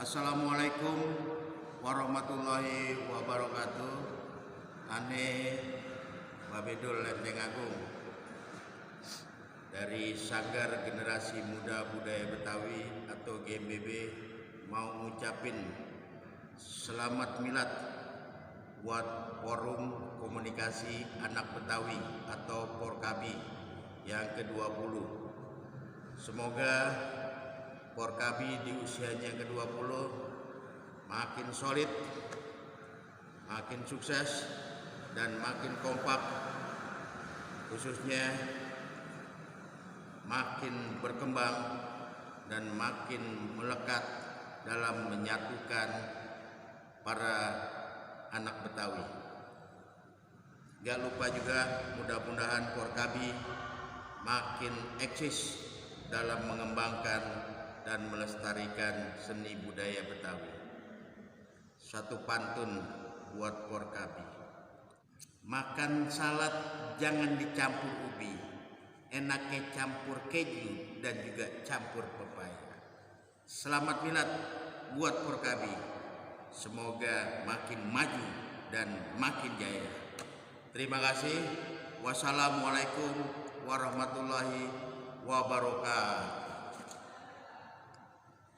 Assalamualaikum warahmatullahi wabarakatuh. Ane Babedul Lenteng Agung dari Sanggar Generasi Muda Budaya Betawi atau GMBB mau ngucapin selamat milad buat Forum Komunikasi Anak Betawi atau Porkabi yang ke-20. Semoga Porkabi di usianya ke-20 makin solid, makin sukses, dan makin kompak, khususnya makin berkembang dan makin melekat dalam menyatukan para anak Betawi. Gak lupa juga mudah-mudahan Porkabi makin eksis dalam mengembangkan dan melestarikan seni budaya Betawi. Satu pantun buat Porkabi. Makan salad jangan dicampur ubi, enaknya campur keju dan juga campur pepaya. Selamat milad buat Porkabi. Semoga makin maju dan makin jaya. Terima kasih. Wassalamualaikum warahmatullahi wabarakatuh.